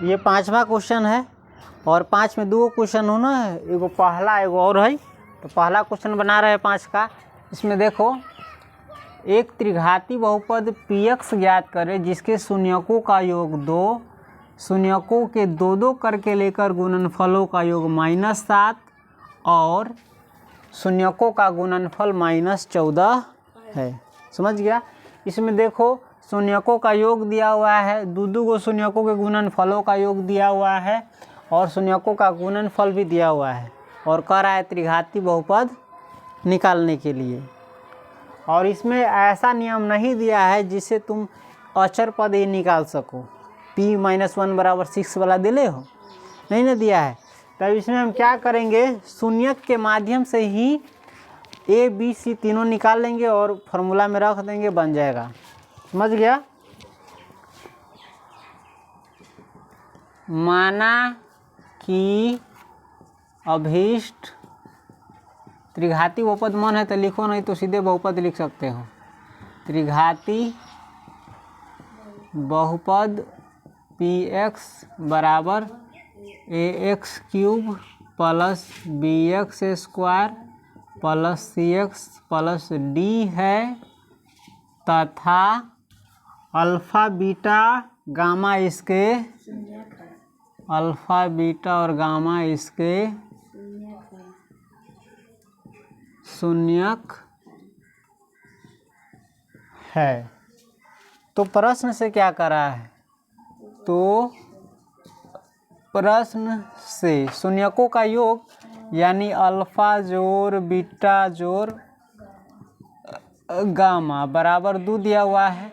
ये 5वां क्वेश्चन है और 5 में 2 क्वेश्चन हो ना, एगो पहला एगो और है। तो पहला क्वेश्चन बना रहे हैं 5 का। इसमें देखो, एक त्रिघाती बहुपद px ज्ञात करें जिसके शून्यकों का योग 2, शून्यकों के 2 करके लेकर गुणनफलों का योग -7 और शून्यकों का गुणनफल -14 है। समझ गया। इसमें देखो, शून्यकों का योग दिया हुआ है, 2 गो शून्यकों के गुणनफलों का योग दिया हुआ है और शून्यकों का गुणनफल भी दिया हुआ है और कह रहा है त्रिघाती बहुपद निकालने के लिए। और इसमें ऐसा नियम नहीं दिया है जिससे तुम अचर पद ही निकाल सको। p-1 बराबर 6 वाला दिले हो, नहीं ना दिया है। तब इसमें हम क्या करेंगे, शून्यक के माध्यम से ही a b c तीनों निकाल लेंगे और फॉर्मूला में रख देंगे, बन जाएगा। समझ गया। माना कि अभीष्ट त्रिघाती बहुपद मन है तो लिखो, नहीं तो सीधे बहुपद लिख सकते हो। त्रिघाती बहुपद px बराबर ax³ plus bx² plus cx plus d है तथा अल्फ़ा बीटा गामा इसके अल्फ़ा बीटा और गामा इसके शून्यक है। तो प्रश्न से क्या करा है, तो प्रश्न से शून्यकों का योग यानी अल्फ़ा जोड़ बीटा जोड़ गामा बराबर 2 दिया हुआ है।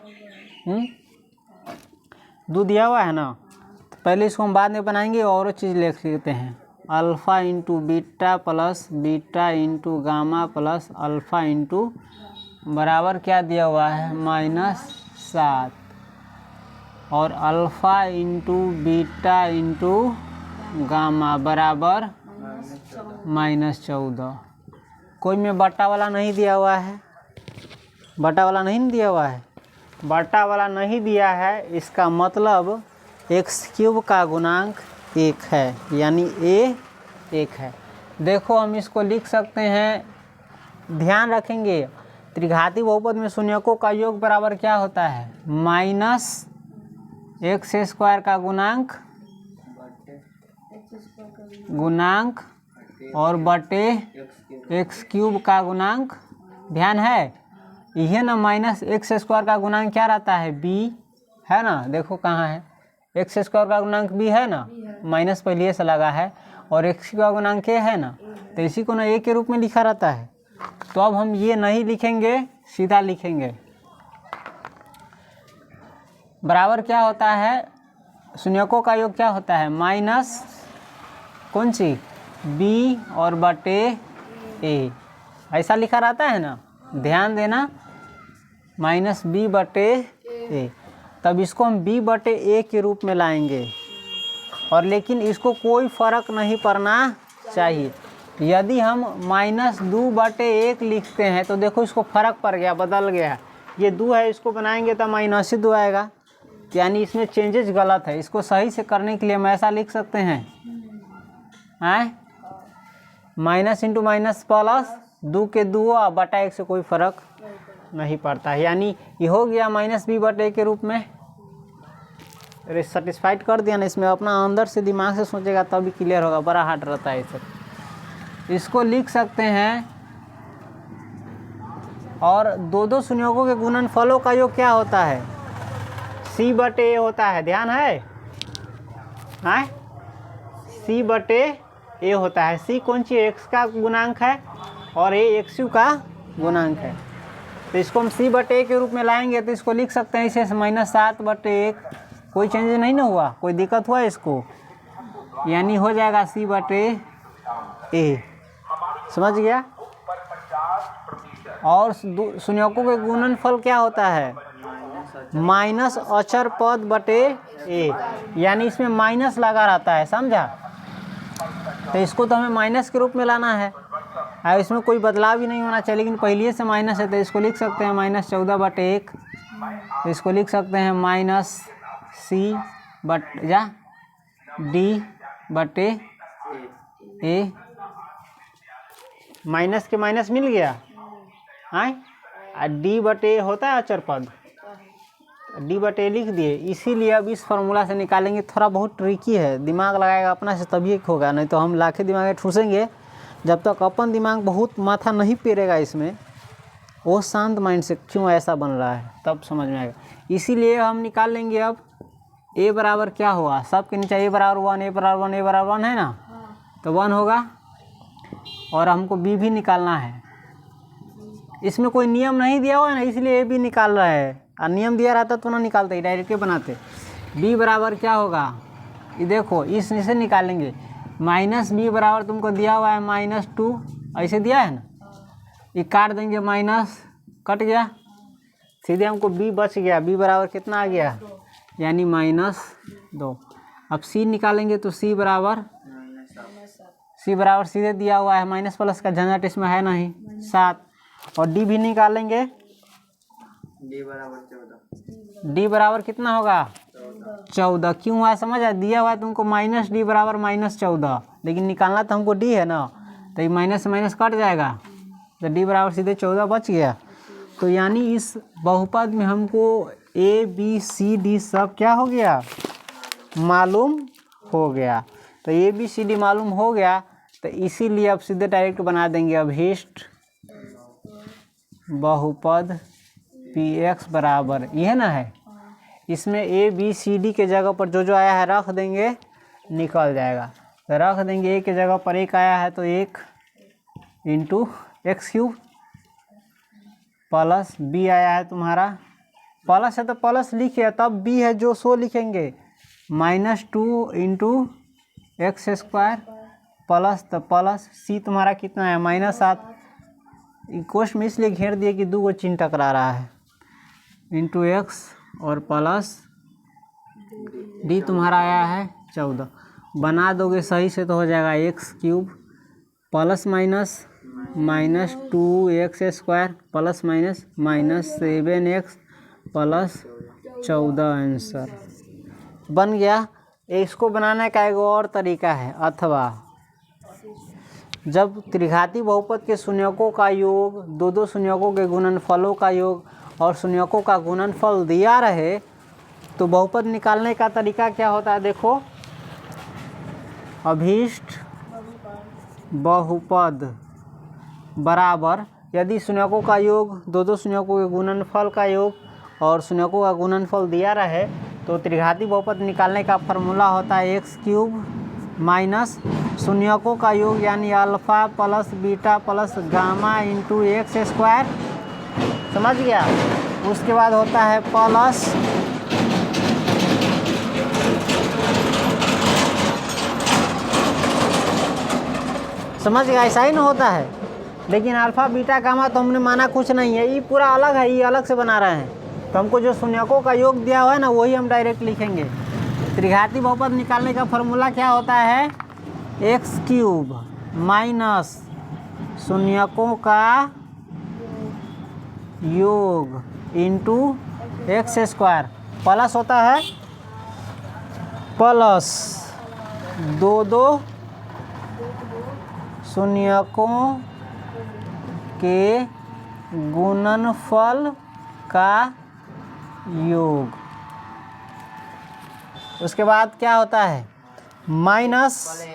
2 दिया हुआ है ना। तो पहले इसको हम बाद में बनाएंगे और चीज़ लिख लेते हैं। Alpha into beta plus beta into gamma plus alpha into बराबर क्या दिया हुआ है, -7 और alpha into beta into gamma बराबर -14। कोई में बटा वाला नहीं दिया हुआ है, बटा वाला नहीं दिया हुआ है, बटा वाला नहीं दिया है। इसका मतलब x³ का गुणांक 1 है, यानी a 1 है। देखो, हम इसको लिख सकते हैं, ध्यान रखेंगे त्रिघाती बहुपद में शून्यकों का योग बराबर क्या होता है, -x² का गुणांक और बटे x³ का गुणांक। ध्यान है, यह ना -x² का गुणांक क्या रहता है, b है ना। देखो कहाँ है, x² का गुणांक b है ना, माइनस पहले से लगा है और x का गुणांक a है ना, तो इसी को ना a के रूप में लिखा रहता है। तो अब हम ये नहीं लिखेंगे, सीधा लिखेंगे बराबर क्या होता है, शून्यकों का योग क्या होता है, माइनस कौन सी b और बटे a, ऐसा लिखा रहता है ना। ध्यान देना, -b बटे a। तब इसको हम b बटे a के रूप में लाएंगे और लेकिन इसको कोई फ़र्क नहीं पड़ना चाहिए। यदि हम -2 बटे 1 लिखते हैं तो देखो इसको फ़र्क पड़ गया, बदल गया। ये 2 है, इसको बनाएंगे तो -2 आएगा, यानी इसमें चेंजेस गलत है। इसको सही से करने के लिए हम ऐसा लिख सकते हैं, माइनस इंटू माइनस प्लस 2 के 2 और बटा 1 से कोई फ़र्क नहीं पड़ता है, यानी ये हो गया -b बटे 1 के रूप में। अरे सेटिस्फाइड कर दिया ना। इसमें अपना अंदर से दिमाग से सोचेगा तभी क्लियर होगा, बड़ा हार्ड रहता है इसे। इसको लिख सकते हैं, और 2 शून्यकों के गुणनफलों का योग क्या होता है, c बटे a होता है। ध्यान है, c बटे a होता है। c कौन सी, x का गुणांक है और a x³ का गुणांक है। तो इसको हम c बटे a के रूप में लाएंगे तो इसको लिख सकते हैं इसे -7 बटे 1। कोई चेंज नहीं ना हुआ, कोई दिक्कत हुआ इसको, यानी हो जाएगा c बटे a। समझ गया। और शून्यकों के गुणनफल क्या होता है, माइनस अचर पद बटे a, यानी इसमें माइनस लगा रहता है, समझा। तो इसको तो हमें माइनस के रूप में लाना है और इसमें कोई बदलाव भी नहीं होना चाहिए, लेकिन पहले से माइनस है तो इसको लिख सकते हैं -14 बटे 1। तो इसको लिख सकते हैं -c बट डी बटे ए, माइनस के माइनस मिल गया आए, डी बटे होता है अचर पद, डी बटे लिख दिए। इसीलिए अब इस फॉर्मूला से निकालेंगे, थोड़ा बहुत ट्रिकी है, दिमाग लगाएगा अपना से तभी होगा, नहीं तो हम लाखे दिमाग ठूसेंगे। जब तक अपन दिमाग बहुत माथा नहीं पेरेगा इसमें, वो शांत माइंड से क्यों ऐसा बन रहा है तब समझ में आएगा। इसीलिए हम निकाल लेंगे अब ए बराबर क्या होगा, सबके नीचे ए बराबर 1, ए बराबर 1, ए बराबर 1 है ना, तो 1 होगा। और हमको बी भी निकालना है, इसमें कोई नियम नहीं दिया हुआ है ना, इसलिए ए भी निकाल रहा है। और नियम दिया रहता तो ना निकालते, डायरेक्ट बनाते। बी बराबर क्या होगा, ये देखो इसे निकालेंगे। माइनस बी बराबर तुमको दिया हुआ है -2, ऐसे दिया है ना, ये काट देंगे, माइनस कट गया, सीधे हमको बी बच गया। बी बराबर कितना आ गया, यानी -2। अब सी निकालेंगे तो सी बराबर सीधे दिया हुआ है, माइनस प्लस का झंझट इसमें है नहीं, 7। और डी भी निकालेंगे, डी बराबर कितना होगा, 14। क्यों हुआ समझ आ, दिया हुआ है तुमको माइनस डी बराबर -14, लेकिन निकालना तो हमको डी है ना, तो ये माइनस से माइनस कट जाएगा, तो डी बराबर सीधे 14 बच गया। तो यानी इस बहुपद में हमको ए बी सी डी सब क्या हो गया, मालूम हो गया। तो ए बी सी डी मालूम हो गया, तो इसीलिए अब सीधे डायरेक्ट बना देंगे अभीष्ट बहुपद पी एक्स बराबर, यह ना है, इसमें ए बी सी डी के जगह पर जो जो आया है रख देंगे, निकल जाएगा। तो रख देंगे, ए के जगह पर 1 आया है तो 1 × x³ प्लस बी आया है तुम्हारा, प्लस है तो प्लस लिखिए, तब बी है जो सो लिखेंगे, -2 × x² प्लस, तो प्लस सी तुम्हारा कितना है -7। क्वेश्चन में इसलिए घेर दिए कि 2 गो चिन्ह टकरा रहा है, × x और प्लस डी तुम्हारा आया है 14। बना दोगे सही से तो हो जाएगा x³ plus minus -2x² plus minus -7x plus 14 answer बन गया। इसको बनाने का एक और तरीका है, अथवा जब त्रिघाती बहुपद के शून्यकों का योग, दो शून्यकों के गुणनफलों का योग और शून्यकों का गुणनफल दिया रहे, तो बहुपद निकालने का तरीका क्या होता है, देखो अभीष्ट बहुपद बराबर, यदि शून्यकों का योग, दो शून्यकों के गुणनफल का योग और शून्यकों का गुणनफल दिया रहे, तो त्रिघाती बहुपद निकालने का फॉर्मूला होता है x³ माइनस शून्यकों का योग यानी alpha plus beta plus gamma × x², समझ गया। उसके बाद होता है प्लस समझ गया, ऐसा ही ना होता है। लेकिन अल्फ़ा बीटा गामा तो हमने माना कुछ नहीं है, ये पूरा अलग है, ये अलग से बना रहे हैं। तो हमको जो शून्यकों का योग दिया हुआ है ना, वही हम डायरेक्ट लिखेंगे। त्रिघाती बहुपद निकालने का फॉर्मूला क्या होता है, x³ माइनस शून्यकों का योग × x² प्लस होता है प्लस दो शून्यकों के गुणनफल का योग। उसके बाद क्या होता है, माइनस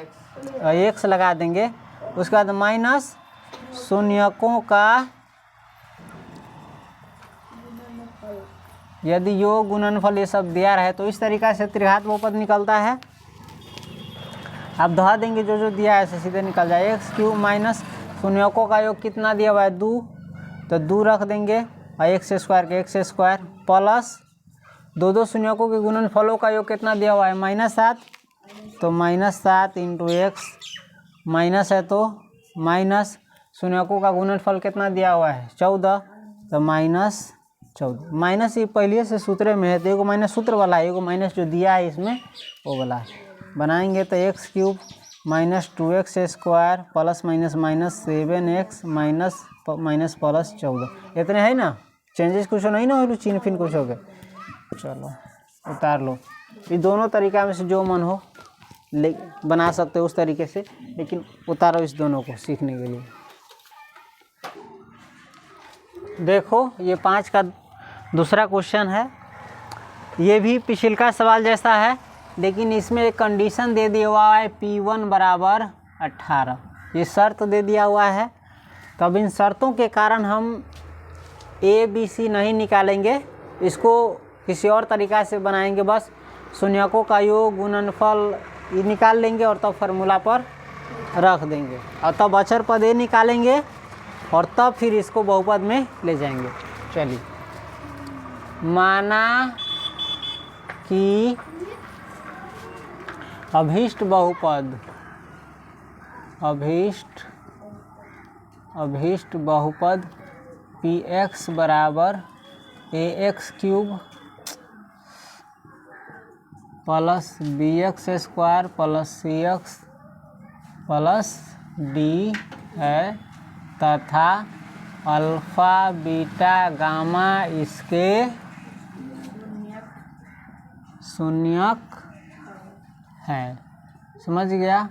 x लगा देंगे, उसके बाद माइनस शून्यकों का यदि योग गुणनफल ये सब दिया रहे, तो इस तरीक़ा से त्रिघात बहुपद निकलता है। अब दोहरा देंगे, जो जो दिया है ऐसे सीधे निकल जाए। x³ माइनस शून्यकों का योग कितना दिया हुआ है, 2, तो 2 रख देंगे और x² के x² प्लस दो शून्यकों के गुणनफलों का योग कितना दिया हुआ है, -7, तो -7 × x, माइनस है तो माइनस शून्यकों का गुणनफल कितना दिया हुआ है, 14, तो -14। माइनस ये पहले से सूत्र में है, तो एगो माइनस सूत्र वाला है, एगो माइनस जो दिया है इसमें वो वाला है। बनाएंगे तो x³ -2x² plus -7x minus plus 14, इतने है ना, चेंजेस कुछ नहीं ना हो, चिन्ह फिन कुछ हो गए। चलो उतार लो, ये दोनों तरीका में से जो मन हो बना सकते हो उस तरीके से, लेकिन उतारो इस दोनों को सीखने के लिए। देखो ये 5 का दूसरा क्वेश्चन है। ये भी पिछला सवाल जैसा है, लेकिन इसमें एक कंडीशन दे दिया हुआ है P1 बराबर 18। ये शर्त दे दिया हुआ है। तब इन शर्तों के कारण हम ABC नहीं निकालेंगे, इसको किसी और तरीक़ा से बनाएंगे। बस शून्यकों का योग, गुणनफल ये निकाल लेंगे और तब फार्मूला पर रख देंगे, और तब अचर पद ए निकालेंगे और तब फिर इसको बहुपद में ले जाएंगे। चलिए, माना कि अभीष्ट बहुपद Px बराबर ax cube plus bx square plus cx plus d है, तथा अल्फ़ा बीटा गामा इसके शून्यक है। समझ गया?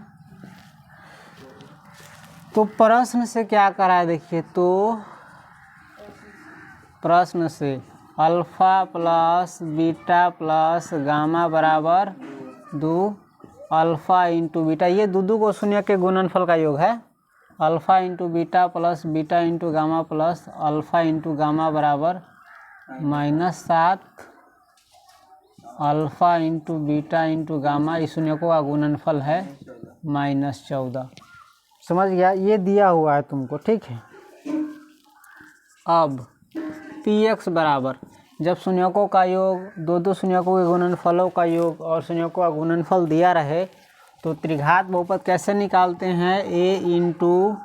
तो प्रश्न से क्या करा है देखिए, तो प्रश्न से alpha plus beta plus gamma बराबर 2 अल्फ़ा इंटू बीटा, ये दो को शून्य के गुणनफल का योग है। Alpha into beta plus beta into gamma plus alpha into gamma बराबर -7 alpha into beta into gamma, इस शून्यकों का गुणनफल है -14। समझ गया? ये दिया हुआ है तुमको, ठीक है। अब Px बराबर, जब शून्यकों का योग, दो शून्यकों के गुणनफलों का योग और शून्यकों का गुणनफल दिया रहे, तो त्रिघात बहुपद कैसे निकालते हैं? a इंटू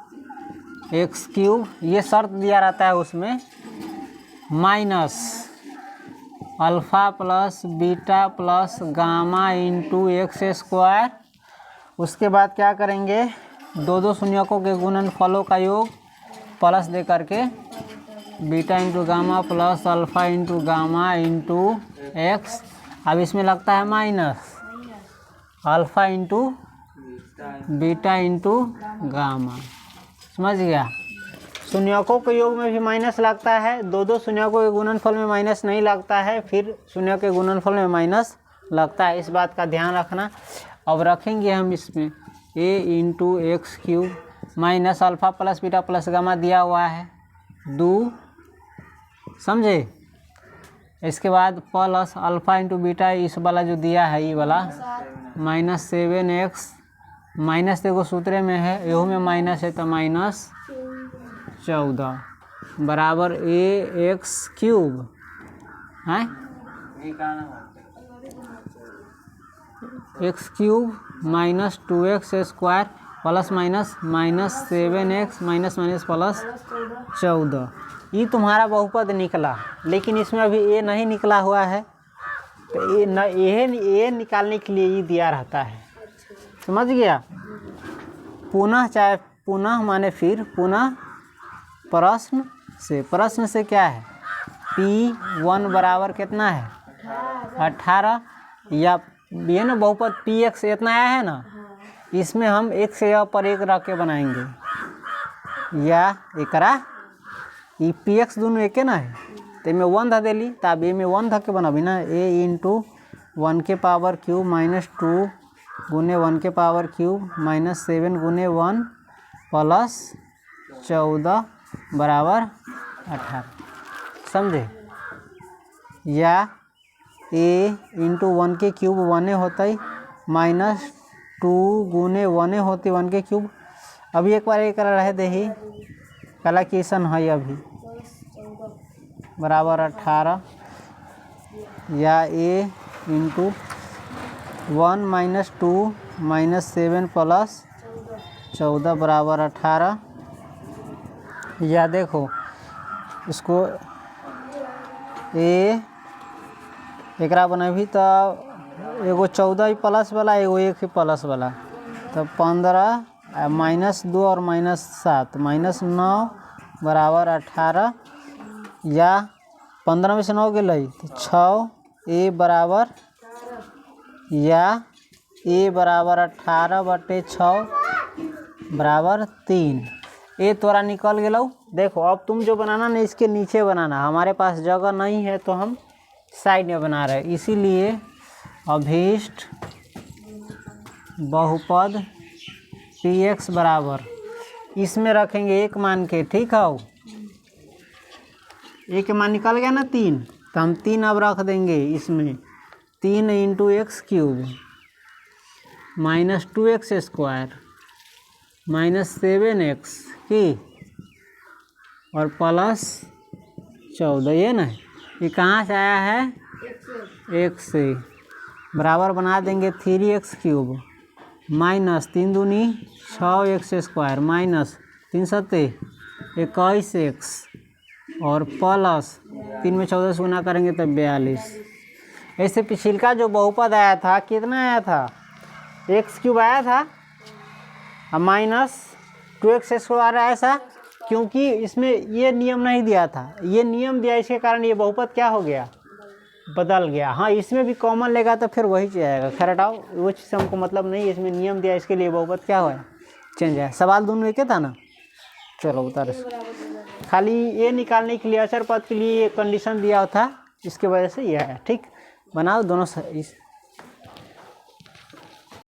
एक्स क्यूब, ये शर्त दिया रहता है उसमें, minus alpha plus beta plus gamma into x square. उसके बाद क्या करेंगे? दो शून्यकों के गुणनफलों का योग प्लस दे करके beta into gamma plus alpha into gamma into x. अब इसमें लगता है minus alpha into beta into gamma. समझ गया? शून्यकों के योग में भी माइनस लगता है, दो शून्यकों के गुणनफल में माइनस नहीं लगता है, फिर शून्य के गुणनफल में माइनस लगता है। इस बात का ध्यान रखना। अब रखेंगे हम इसमें a into x cube minus alpha plus beta plus gamma दिया हुआ है 2, समझे? इसके बाद प्लस अल्फ़ा इंटू बीटा, इस वाला जो दिया है ये वाला -7x, माइनस देखो सूत्र में है, एहो में माइनस है तो -14 बराबर ax क्यूब है x cube minus 2x square plus minus -7x minus plus 14। ये तुम्हारा बहुपद निकला, लेकिन इसमें अभी ए नहीं निकला हुआ है, तो ये निकालने के लिए ये दिया रहता है। समझ गया? पुनः माने फिर पुनः प्रश्न से क्या है? P1 बराबर कितना है? 18, या ये ना बहुपद Px इतना आया है ना, इसमें हम एक से पर एक रख के बनाएंगे, या एकरा ये Px दोनों एक ना है, तो में 1 ध देली, तब ए में 1 ध के बनबी ना, a इंटू 1 के पावर क्यूब -2 गुने 1 के पावर क्यूब -7 गुने 1 प्लस 14 बराबर 18। समझे? या a इंटू 1 के क्यूब 1 होता है, -2 गुने 1 होती 1 के क्यूब। अभी एक बार एक रह दे ही कैलकुलेशन है अभी, बराबर 18, या a इंटू 1 -2 -7 प्लस 14 बराबर 18। या देखो इसको एकरा बनबी तो एगो 14 ही प्लस वाला, एगो 1 ही प्लस वाला, तो 15 -2 और -7 -9 बराबर 18, या 15 में से 9 गई तो 6 a बराबर, या ए बराबर 18/6 बराबर 3। ए तोरा निकल गया। देखो अब तुम जो बनाना ना इसके नीचे बनाना, हमारे पास जगह नहीं है तो हम साइड में बना रहे हैं, इसीलिए अभीष्ट बहुपद px बराबर इसमें रखेंगे 1 मान के, ठीक है। एक मान निकल गया ना 3, तो हम 3 अब रख देंगे इसमें। 3 × x³ -2x² -7x की और +14, ये ना ये कहाँ से आया है, x से। बराबर बना देंगे 3x³ -3 दूनी 6x² -3 × 21x और +3 में 14 से गुना करेंगे तो 42। ऐसे पिछिलका जो बहुपद आया था कितना आया था, x³ आया था और -2x² आया था, क्योंकि इसमें ये नियम नहीं दिया था, ये नियम दिया, इसके कारण ये बहुपद क्या हो गया, बदल गया। हाँ इसमें भी कॉमन लेगा तो फिर वही चीज़ आएगा। खैर हटाओ, वो चीज़ से हमको मतलब नहीं है, इसमें नियम दिया इसके लिए बहुपद क्या हुआ, चेंज है। सवाल दोनों एक था ना। चलो उतार, खाली ये निकालने के लिए अचर पद के लिए कंडीशन दिया था, इसके वजह से ये है। ठीक, बनाओ दोनों इस